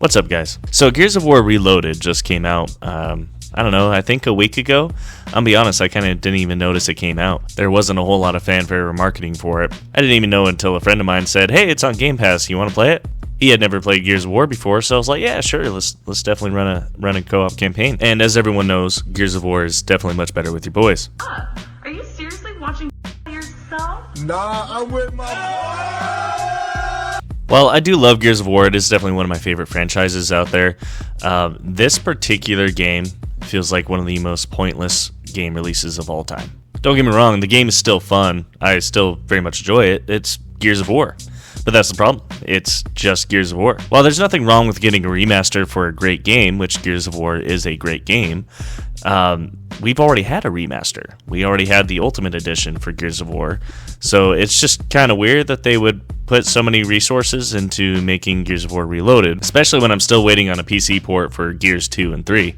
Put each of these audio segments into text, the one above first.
What's up, guys? So Gears of War Reloaded just came out, I don't know, I think a week ago. I'll be honest, I kind of didn't even notice it came out. There wasn't a whole lot of fanfare or marketing for it. I didn't even know until a friend of mine said, hey, it's on Game Pass, you want to play it? He had never played Gears of War before, so I was like, yeah, sure, let's definitely run a co-op campaign. And as everyone knows, Gears of War is definitely much better with your boys. Are you seriously watching yourself? Nah, I'm with my boy. While I do love Gears of War, it is definitely one of my favorite franchises out there. This particular game feels like one of the most pointless game releases of all time. Don't get me wrong, the game is still fun. I still very much enjoy it. It's Gears of War. But that's the problem. It's just Gears of War. While there's nothing wrong with getting a remaster for a great game, which Gears of War is a great game, we've already had a remaster. We already had the Ultimate Edition for Gears of War. So it's just kind of weird that they would put so many resources into making Gears of War Reloaded, especially when I'm still waiting on a PC port for Gears 2 and 3.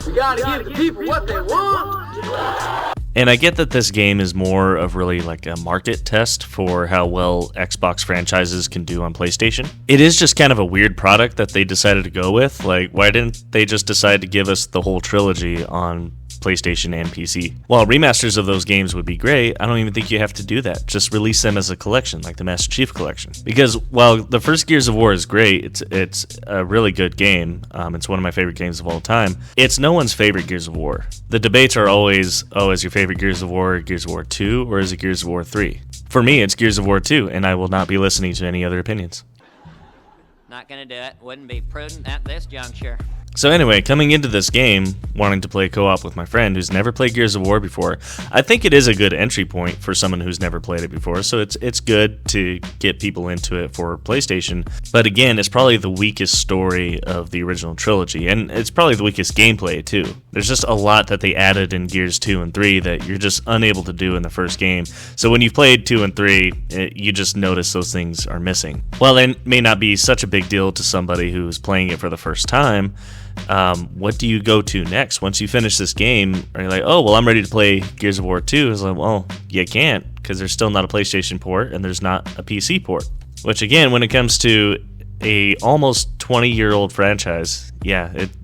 We gotta give the people what they want. And I get that this game is more of really like a market test for how well Xbox franchises can do on PlayStation. It is just kind of a weird product that they decided to go with. Like, why didn't they just decide to give us the whole trilogy on PlayStation and PC? While remasters of those games would be great, I don't even think you have to do that. Just release them as a collection, like the Master Chief Collection. Because while the first Gears of War is great, it's a really good game. It's one of my favorite games of all time. It's no one's favorite Gears of War. The debates are always, oh, is your favorite Gears of War 2, or is it Gears of War 3? For me, it's Gears of War 2, and I will not be listening to any other opinions. Not gonna do it. Wouldn't be prudent at this juncture. So anyway, coming into this game, wanting to play co-op with my friend who's never played Gears of War before, I think it is a good entry point for someone who's never played it before, so it's good to get people into it for PlayStation. But again, it's probably the weakest story of the original trilogy, and it's probably the weakest gameplay too. There's just a lot that they added in Gears 2 and 3 that you're just unable to do in the first game. So when you've played 2 and 3, you just notice those things are missing. While it may not be such a big deal to somebody who's playing it for the first time, what do you go to next? Once you finish this game, are you like, oh, well, I'm ready to play Gears of War 2? It's like, well, you can't, because there's still not a PlayStation port, and there's not a PC port. Which, again, when it comes to a almost 20-year-old franchise,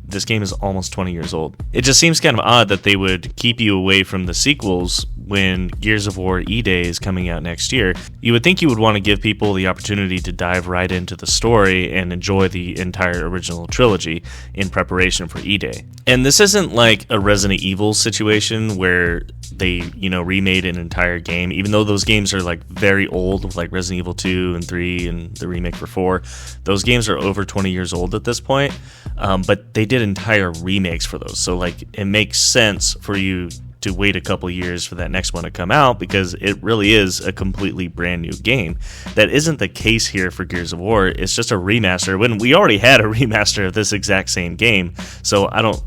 this game is almost 20 years old. It just seems kind of odd that they would keep you away from the sequels when Gears of War E-Day is coming out next year. You would think you would want to give people the opportunity to dive right into the story and enjoy the entire original trilogy in preparation for E-Day. And this isn't like a Resident Evil situation where they, remade an entire game, even though those games are like very old, like Resident Evil 2 and 3 and the remake for 4. Those games are over 20 years old at this point, but they did entire remakes for those. So like it makes sense for you to wait a couple years for that next one to come out, because it really is a completely brand new game. That isn't the case here for Gears of War. It's just a remaster when we already had a remaster of this exact same game. So I don't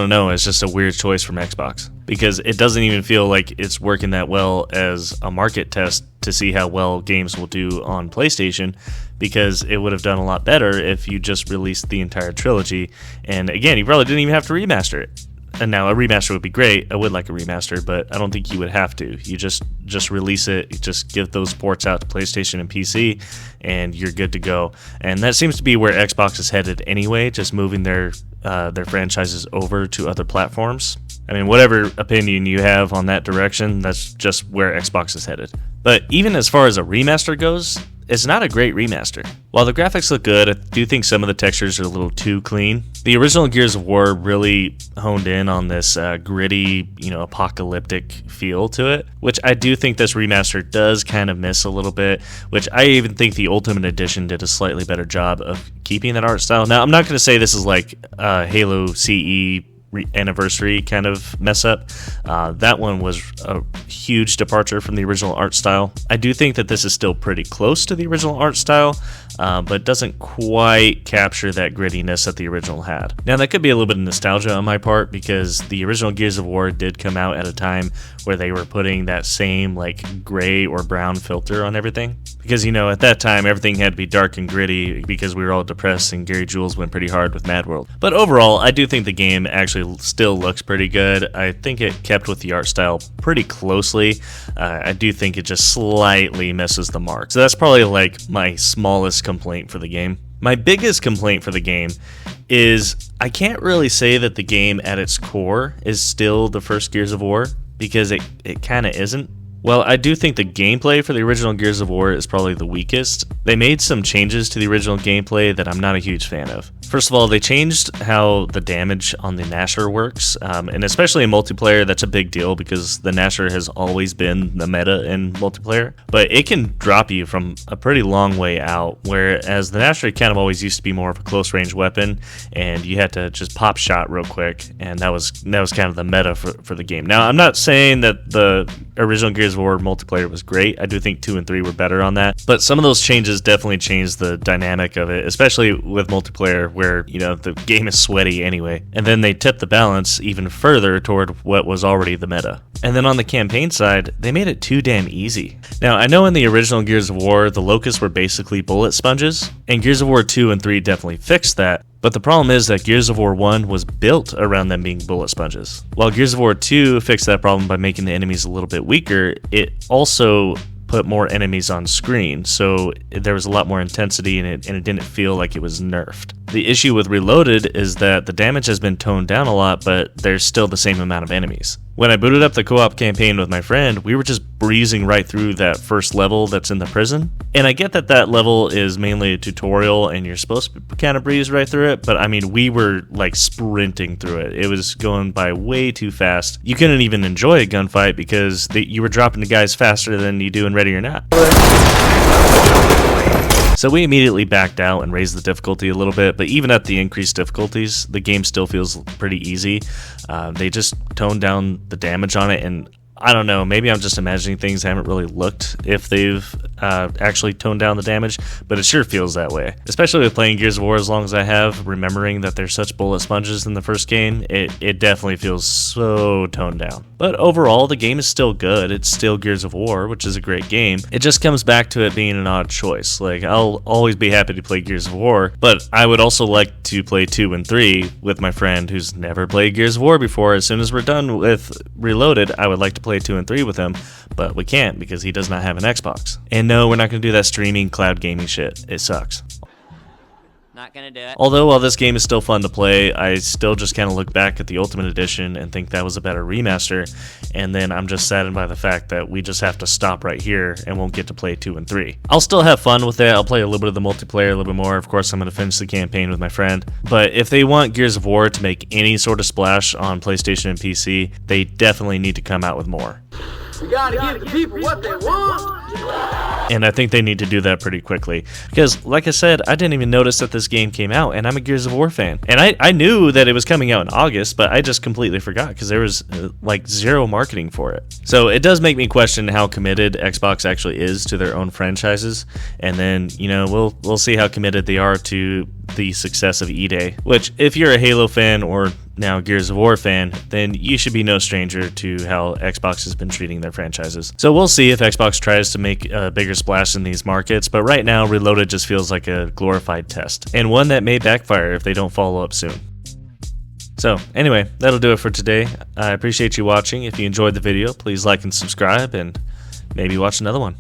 know. It's just a weird choice from Xbox, because it doesn't even feel like it's working that well as a market test to see how well games will do on PlayStation, because it would have done a lot better if you just released the entire trilogy. And again, you probably didn't even have to remaster it. And now a remaster would be great. I would like a remaster, but I don't think you would have to. You just release it, just give those ports out to PlayStation and PC, and you're good to go. And that seems to be where Xbox is headed anyway, just moving their franchises over to other platforms. I mean, whatever opinion you have on that direction, that's just where Xbox is headed. But even as far as a remaster goes, it's not a great remaster. While the graphics look good, I do think some of the textures are a little too clean. The original Gears of War really honed in on this gritty, apocalyptic feel to it, which I do think this remaster does kind of miss a little bit, which I even think the Ultimate Edition did a slightly better job of keeping that art style. Now, I'm not going to say this is like Halo CE anniversary kind of mess up. That one was a huge departure from the original art style. I do think that this is still pretty close to the original art style, but doesn't quite capture that grittiness that the original had. Now, that could be a little bit of nostalgia on my part, because the original Gears of War did come out at a time where they were putting that same like gray or brown filter on everything. Because, at that time, everything had to be dark and gritty because we were all depressed and Gary Jules went pretty hard with Mad World. But overall, I do think the game actually still looks pretty good. I think it kept with the art style pretty closely. I do think it just slightly misses the mark. So that's probably like my smallest complaint for the game. My biggest complaint for the game is I can't really say that the game at its core is still the first Gears of War, because it kind of isn't. Well, I do think the gameplay for the original Gears of War is probably the weakest. They made some changes to the original gameplay that I'm not a huge fan of. First of all, they changed how the damage on the Gnasher works, and especially in multiplayer, that's a big deal because the Gnasher has always been the meta in multiplayer. But it can drop you from a pretty long way out, whereas the Gnasher kind of always used to be more of a close-range weapon, and you had to just pop shot real quick, and that was kind of the meta for the game. Now, I'm not saying that the original Gears of War multiplayer was great. I do think 2 and 3 were better on that, but some of those changes definitely changed the dynamic of it, especially with multiplayer where, you know, the game is sweaty anyway. And then they tipped the balance even further toward what was already the meta. And then on the campaign side, they made it too damn easy. Now, I know in the original Gears of War, the locusts were basically bullet sponges, and Gears of War 2 and 3 definitely fixed that. But the problem is that Gears of War 1 was built around them being bullet sponges. While Gears of War 2 fixed that problem by making the enemies a little bit weaker, it also put more enemies on screen, so there was a lot more intensity in it, and it didn't feel like it was nerfed. The issue with Reloaded is that the damage has been toned down a lot, but there's still the same amount of enemies. When I booted up the co-op campaign with my friend, we were just breezing right through that first level that's in the prison. And I get that that level is mainly a tutorial and you're supposed to kind of breeze right through it, but I mean, we were like sprinting through it. It was going by way too fast. You couldn't even enjoy a gunfight because you were dropping the guys faster than you do in Ready or Not. So we immediately backed out and raised the difficulty a little bit, but even at the increased difficulties, the game still feels pretty easy. They just toned down the damage on it, and I don't know, maybe I'm just imagining things. I haven't really looked if they've actually toned down the damage, but it sure feels that way. Especially with playing Gears of War as long as I have, remembering that they're such bullet sponges in the first game, it definitely feels so toned down. But overall, the game is still good. It's still Gears of War, which is a great game. It just comes back to it being an odd choice. Like, I'll always be happy to play Gears of War, but I would also like to play 2 and 3 with my friend who's never played Gears of War before. As soon as we're done with Reloaded, I would like to play 2 and 3 with him, but we can't because he does not have an Xbox. And no, we're not going to do that streaming cloud gaming shit. It sucks. Not gonna do it. Although while this game is still fun to play, I still just kind of look back at the Ultimate Edition and think that was a better remaster, and then I'm just saddened by the fact that we just have to stop right here and won't get to play 2 and 3. I'll still have fun with it. I'll play a little bit of the multiplayer, a little bit more. Of course, I'm going to finish the campaign with my friend. But if they want Gears of War to make any sort of splash on PlayStation and PC, they definitely need to come out with more. We gotta give the people what they want. And I think they need to do that pretty quickly. Because, like I said, I didn't even notice that this game came out, and I'm a Gears of War fan. And I knew that it was coming out in August, but I just completely forgot because there was, like, zero marketing for it. So it does make me question how committed Xbox actually is to their own franchises. And then, you know, we'll see how committed they are to the success of E-Day. Which, if you're a Halo fan or now Gears of War fan, then you should be no stranger to how Xbox has been treating their franchises. So we'll see if Xbox tries to make a bigger splash in these markets, but right now Reloaded just feels like a glorified test, and one that may backfire if they don't follow up soon. So anyway, that'll do it for today. I appreciate you watching. If you enjoyed the video, please like and subscribe, and maybe watch another one.